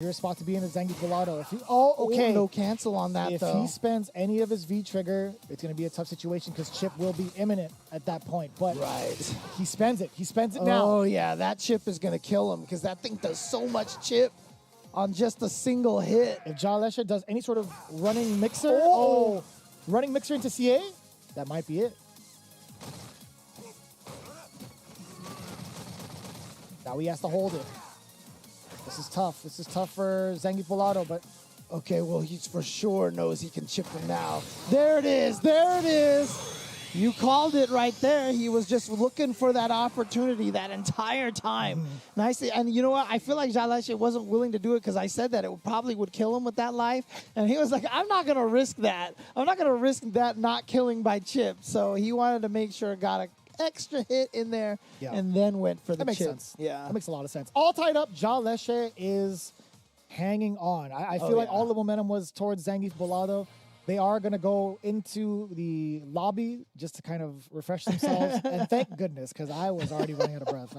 Your spot to be in the Zangief Gelato. If he, okay. No cancel on that, if though. he spends any of his V trigger, it's going to be a tough situation because chip will be imminent at that point. But he spends it. He spends it now. Oh, yeah, that chip is going to kill him because that thing does so much chip on just a single hit. If Jalesha does any sort of running mixer, running mixer into CA, that might be it. Now he has to hold it. This is tough. This is tough for Zangief Gelato, but okay, well, he for sure knows he can chip him now. There it is. There it is. You called it right there. He was just looking for that opportunity that entire time. Nicely. And you know what? I feel like Jalesha wasn't willing to do it because I said that it probably would kill him with that life. And he was like, I'm not going to risk that. I'm not going to risk that not killing by chip. So he wanted to make sure it got a extra hit in there and then went for the chip. That makes sense. Yeah. That makes a lot of sense. All tied up, Jalesha is hanging on. I feel like all the momentum was towards Zangief Gelato. They are going to go into the lobby just to kind of refresh themselves. And thank goodness, because I was already running out of breath.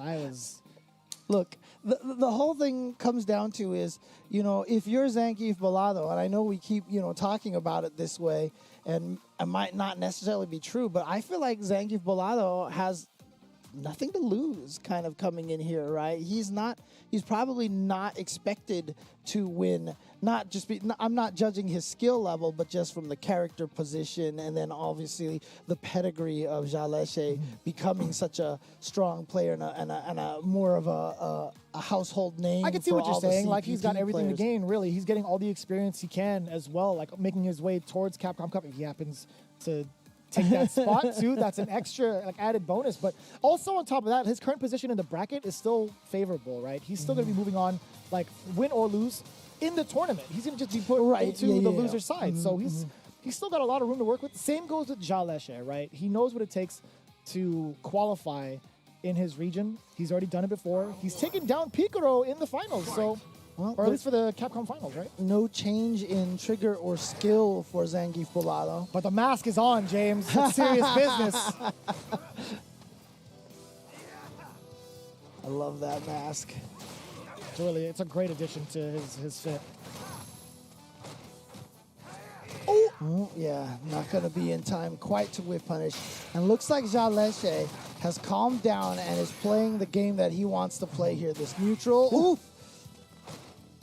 Look, the whole thing comes down to is, you know, if you're Zangief Gelato, and I know we keep, you know, talking about it this way, and it might not necessarily be true, but I feel like Zangief Gelato has nothing to lose kind of coming in here, right? He's probably not expected to win. I'm not judging his skill level, but just from the character position and then obviously the pedigree of Jalesha becoming such a strong player and a more of a household name. I can see what you're saying. Like, he's got CPT everything players. to gain, really. He's getting all the experience he can as well, like making his way towards Capcom Cup if he happens to take that spot too. That's an extra added bonus. But also on top of that, his current position in the bracket is still favorable, right? He's still going to be moving on, like win or lose in the tournament. He's going to just be put into the loser side. So he's still got a lot of room to work with. Same goes with Jalesha, right? He knows what it takes to qualify in his region. He's already done it before. He's taken down Picaro in the finals, so or at least for the Capcom finals, right? No change in trigger or skill for Zangief Gelato. But the mask is on, James. It's serious business. I love that mask. It's a great addition to his fit. Oh, yeah, not going to be in time quite to whip punish. And looks like Jalesha has calmed down and is playing the game that he wants to play here. This neutral. Ooh.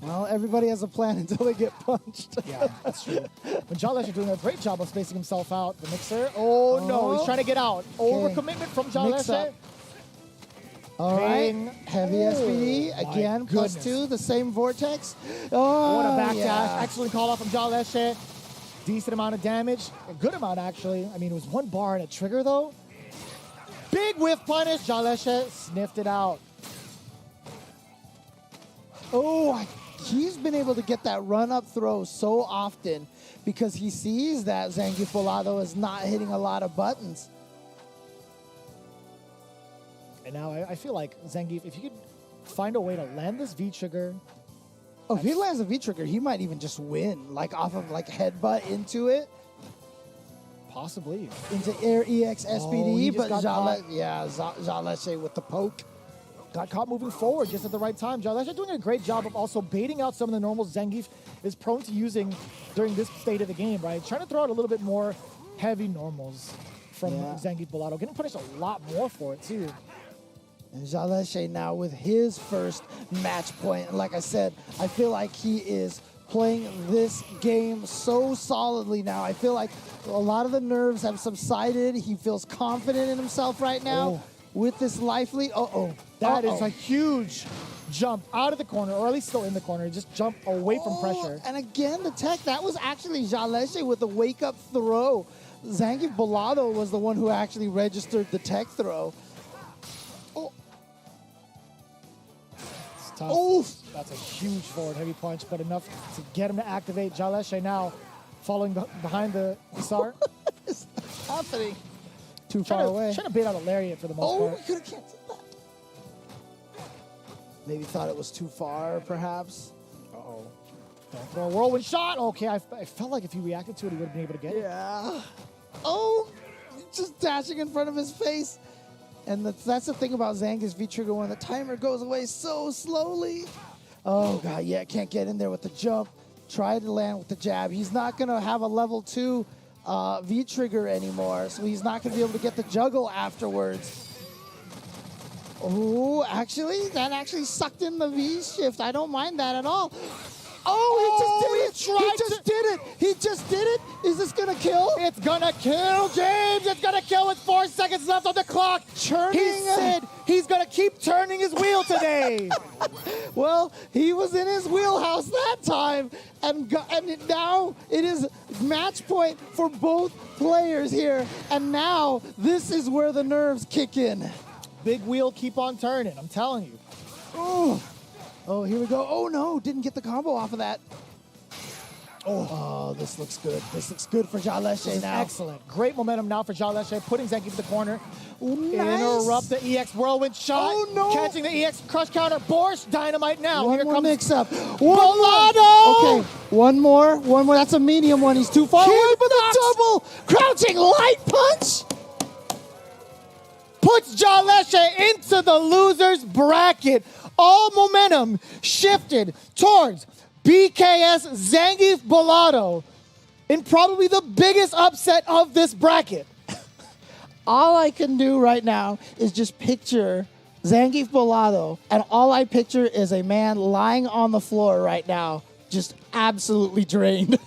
Well, everybody has a plan until they get punched. Yeah, that's true. But Jalesha doing a great job of spacing himself out. The mixer. Oh, no, he's trying to get out. Overcommitment from Jalesha. All right, heavy SPD, again, +2, the same vortex. Oh, what a backdash. Excellent call out from Jalesha. Decent amount of damage. A good amount, actually. I mean, it was one bar and a trigger, though. Big whiff punish. Jalesha sniffed it out. Oh, he's been able to get that run-up throw so often because he sees that Zangief Gelato is not hitting a lot of buttons. And now I feel like Zangief, if you could find a way to land this V-trigger. Oh, if he lands a V-trigger, he might even just win, like off of like headbutt into it. Possibly. Into Air EX SPD, but Jalesha with the poke. Got caught moving forward just at the right time. Jalesha doing a great job of also baiting out some of the normals Zangief is prone to using during this state of the game, right? Trying to throw out a little bit more heavy normals from Zangief Gelato. Getting punished a lot more for it, too. And Jalesha now with his first match point. And like I said, I feel like he is playing this game so solidly now. I feel like a lot of the nerves have subsided. He feels confident in himself right now with this life lead. That is a huge jump out of the corner, or at least still in the corner. Just jump away from pressure. And again, the tech, that was actually Jalesha with the wake-up throw. Zangief Gelato was the one who actually registered the tech throw. Tough. Oof. That's a huge forward heavy punch, but enough to get him to activate. Jalesha now following behind the Isar. What is happening? Too far away. Trying to bait out a lariat for the most part. Oh, we could have canceled that. Maybe thought it was too far, perhaps. Uh-oh. Don't throw a whirlwind shot. Okay, I felt like if he reacted to it, he would have been able to get it. Yeah. Oh, just dashing in front of his face. And that's the thing about Zangief's V-Trigger when the timer goes away so slowly. Oh, God, yeah, can't get in there with the jump. Try to land with the jab. He's not going to have a level 2 V-trigger anymore, so he's not going to be able to get the juggle afterwards. Oh, actually, that actually sucked in the V-shift. I don't mind that at all. Oh, he just did it. He just did it. Is this going to kill? It's going to kill, James. It's going to kill with 4 seconds left on the clock. Turning. He said he's going to keep turning his wheel today. Well, he was in his wheelhouse that time, and now it is match point for both players here. And now this is where the nerves kick in. Big wheel, keep on turning. I'm telling you. Ooh. Oh, here we go. Oh, no. Didn't get the combo off of that. Oh, this looks good. This looks good for Jaleshe now. Excellent. Great momentum now for Jaleshe, putting Zangief in the corner. Nice. Interrupt the EX whirlwind shot. Oh, no. Catching the EX crush counter. Borscht Dynamite now. One Here more comes mix-up. Bolado. Okay, one more. That's a medium one. He's too far away, but the double crouching light punch. Puts Jaleshe into the loser's bracket. All momentum shifted towards BKS Zangief Bolado in probably the biggest upset of this bracket. All I can do right now is just picture Zangief Bolado, and all I picture is a man lying on the floor right now, just absolutely drained.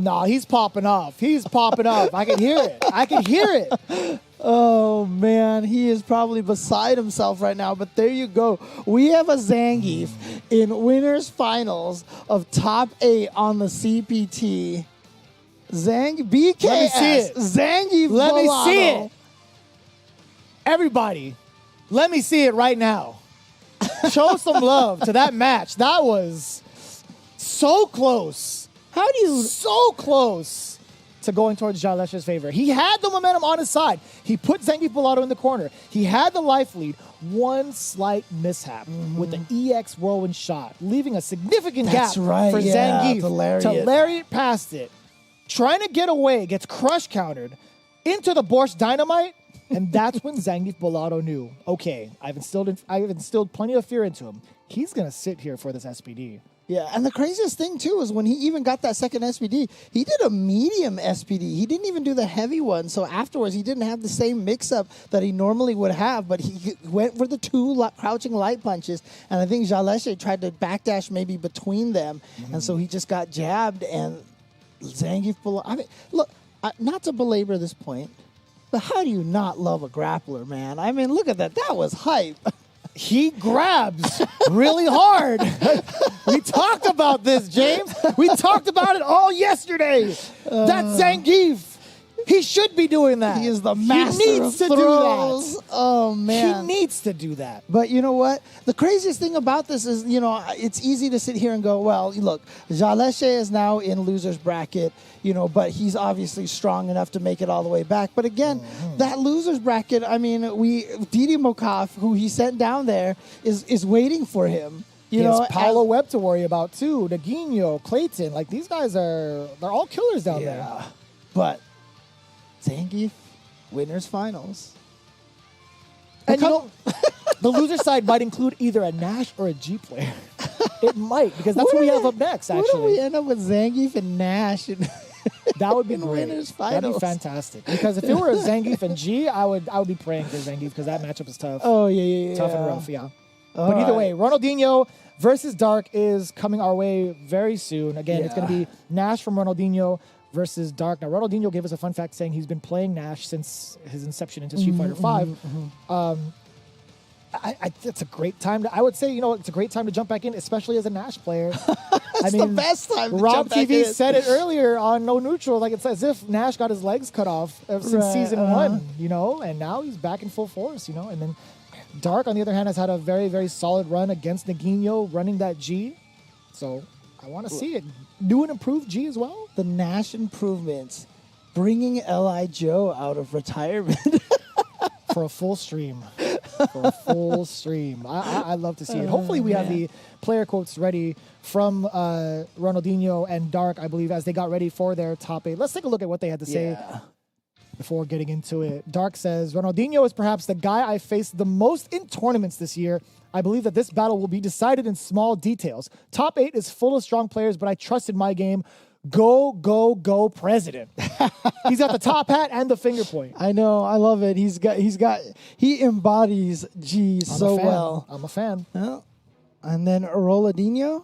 Nah, he's popping off. He's popping off. I can hear it. I can hear it. Oh, man, he is probably beside himself right now, but there you go. We have a Zangief in winners finals of top 8 on the CPT. BKS, Let me see it. Zangief Let me Bolado. see it. Everybody, let me see it right now. Show some love to that match. That was so close. How do you... So close to going towards Jaleshe's favor. He had the momentum on his side. He put Zangief Bolado in the corner. He had the life lead. One slight mishap with the EX whirlwind shot, leaving a significant gap for Zangief to lariat past it. Trying to get away, gets crush countered into the Borscht Dynamite, and that's when Zangief Bolado knew, okay, I've instilled plenty of fear into him. He's going to sit here for this SPD. Yeah, and the craziest thing, too, is when he even got that second SPD, he did a medium SPD. He didn't even do the heavy one, so afterwards he didn't have the same mix-up that he normally would have, but he went for the 2 crouching light punches, and I think Jaleshe tried to backdash maybe between them, and so he just got jabbed, and Zangief Bolado... I mean, look, not to belabor this point, but how do you not love a grappler, man? I mean, look at that. That was hype. He grabs really hard. We talked about this, James. We talked about it all yesterday. That's Zangief. He should be doing that. He is the master He needs of to throws. do that. Oh, man. He needs to do that. But you know what? The craziest thing about this is, you know, it's easy to sit here and go, well, look, Jaleshe is now in loser's bracket, you know, but he's obviously strong enough to make it all the way back. But again, that loser's bracket, I mean, Didi Mokaf, who he sent down there, is waiting for him. He has Paolo Webb to worry about, too. Naguinho, Clayton. Like, these guys they're all killers down there. But Zangief, winners finals. And you know, the loser side might include either a Nash or a G player. It might, because that's who we have up next, actually. What if we end up with Zangief and Nash? That would be great. Winners finals. That'd be fantastic. Because if it were a Zangief and G, I would be praying for Zangief because that matchup is tough. Oh, yeah. Tough and rough, yeah. But either way, Ronaldinho versus Dark is coming our way very soon. Again, it's going to be Nash from Ronaldinho versus Dark. Now, Ronaldinho gave us a fun fact saying he's been playing Nash since his inception into Street Fighter V. It's a great time I would say, you know, it's a great time to jump back in, especially as a Nash player. It's the best time to Rob jump back TV in. said it earlier on No Neutral, like it's as if Nash got his legs cut off since season 1, you know, and now he's back in full force, you know, and then Dark, on the other hand, has had a very, very solid run against Naguinho running that G. So I want to see it. New and improved G as well. The Nash improvements, bringing L.I. Joe out of retirement. For a full stream. I love to see it. Hopefully we have the player quotes ready from Ronaldinho and Dark, I believe, as they got ready for their top 8. Let's take a look at what they had to say. before getting into it. Dark says, Ronaldinho is perhaps the guy I faced the most in tournaments this year. I believe that this battle will be decided in small details. Top 8 is full of strong players, but I trusted my game. Go, go, go, president. He's got the top hat and the finger point. I know, I love it. He embodies G so well. I'm a fan. Yeah. And then Ronaldinho.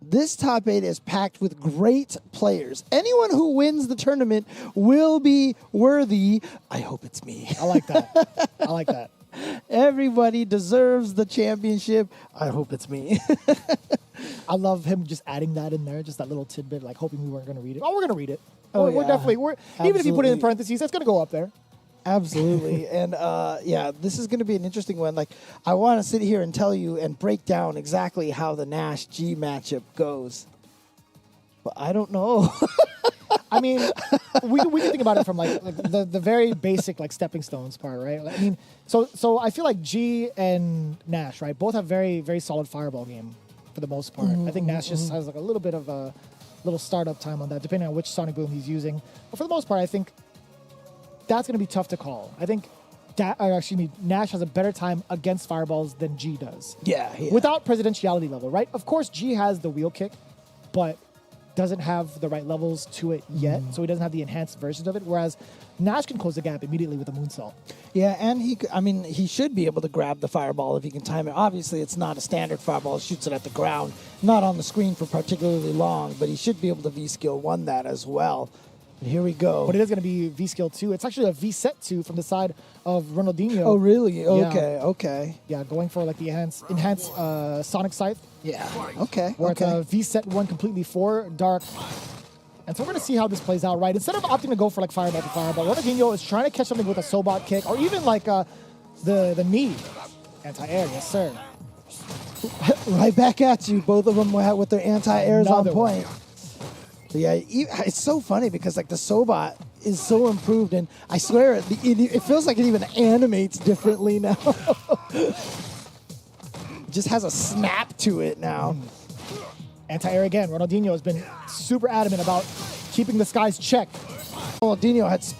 This top 8 is packed with great players. Anyone who wins the tournament will be worthy. I hope it's me. I like that. I like that. Everybody deserves the championship. I hope it's me. I love him just adding that in there, just that little tidbit, like hoping we weren't going to read it. Oh, we're going to read it. Oh, we're yeah. definitely, even if you put it in parentheses, that's going to go up there. Absolutely. And yeah, this is going to be an interesting one. Like, I want to sit here and tell you and break down exactly how the Nash G matchup goes. But I don't know. I mean, we can think about it from like the very basic like stepping stones part, right? Like, I mean, so I feel like G and Nash, right, both have very, very solid fireball game for the most part. I think Nash just has like a little bit of a little startup time on that, depending on which Sonic Boom he's using. But for the most part, I think that's going to be tough to call. I think Nash has a better time against fireballs than G does. Yeah. Without presidentiality level, right? Of course, G has the wheel kick, but doesn't have the right levels to it yet, so he doesn't have the enhanced versions of it, whereas Nash can close the gap immediately with a moonsault. Yeah, and he should be able to grab the fireball if he can time it. Obviously, it's not a standard fireball. It shoots it at the ground, not on the screen for particularly long, but he should be able to V-skill 1 that as well. And here we go. But it is going to be V-skill 2. It's actually a V-set 2 from the side of Ronaldinho. Oh, really? Yeah. Okay. Yeah, going for like the enhanced Sonic Scythe. Yeah, okay. Where it's a V-set 1 completely for Dark. And so we're going to see how this plays out, right? Instead of opting to go for like fireball to fireball, Ronaldinho is trying to catch something with a Sobot kick or even like the knee. Anti-air, yes, sir. Right back at you. Both of them with their anti-airs on point. So yeah, it's so funny because like the Sobot is so improved, and I swear it feels like it even animates differently now. It just has a snap to it now. Anti-air again. Ronaldinho has been super adamant about keeping the skies checked. Ronaldinho had